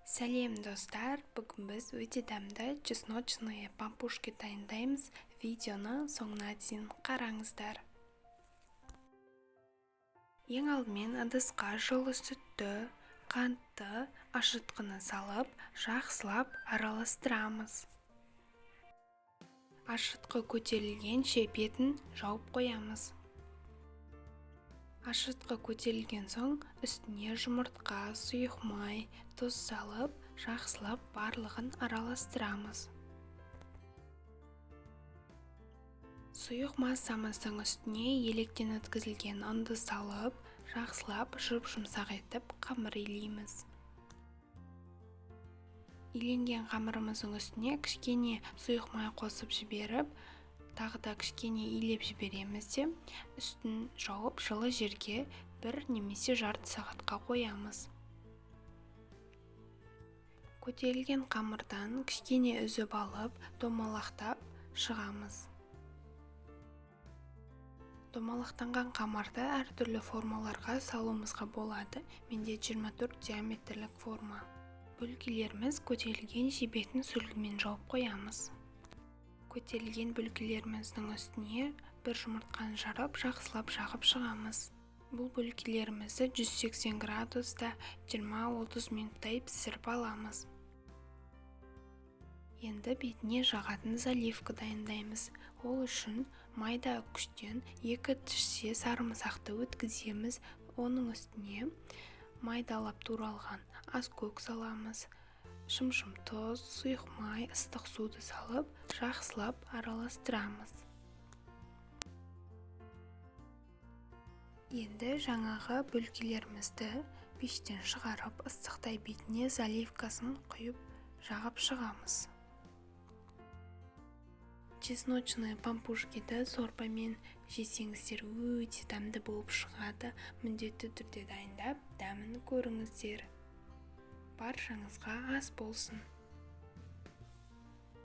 Сәлем достар, бүгін біз өте дәмді чесночные пампушки дайындаймыз. Видеоны соңына дейін қараңыздар. Ең алдымен ыдысқа жылы сүтті, қантты, ашытқыны салып, жақсылап араластырамыз. Ашытқы көтерілгенше бетін жауып қоямыз. Ашытқы көтерілген соң үстіне жұмыртқа, сұйық май, тұз салып, жақсылап барлығын араластырамыз. Сұйық массамыздың үстіне електен өткізілген ұнды салып, жақсылап жұп-жұмсақ етіп қамыр илейміз. Иленген қамырымыздың үстіне кішкене сұйық май қосып жіберіп, тағы да кішкене илеп жібереміз де, үстін жауып жылы жерге 1 немесе жарты сағатқа қоямыз. Көтерілген қамырдан кішкене үзіп алып, домалақтап шығамыз. Домалақтанған қамырды әртүрлі формаларға салуымызға болады. Менде 24 диаметрлік форма. Бөлкелеріміз көтерілген бетін сүлгімен жауып қоямыз. Көтерілген бөлкелеріміздің үстіне 1 жұмыртқаны жарып, жақсылап жағып шығамыз. Бұл бөлкелерімізді 180 градуста 20-30 минуттай пісіріп аламыз. Енді бетіне жағатын заливка дайындаймыз. Ол үшін майда үккіштен 2 тіше сарымсақты өткіземіз. Оның үстіне майдалап туралған аскөк саламыз. Шым-шым тұз, сұйық май, ыстық суды салып, жақсылап араластырамыз. Енді жаңағы бөлкелерімізді пештен шығарып, ыстықтай бетіне заливкасын құйып, жағып шығамыз. Чесночные пампушкиді сорпамен жесеңіздер өте дәмді болып шығады. Міндетті түрде дайындап, дәмін көріңіздер. Баршаңызға ас болсын.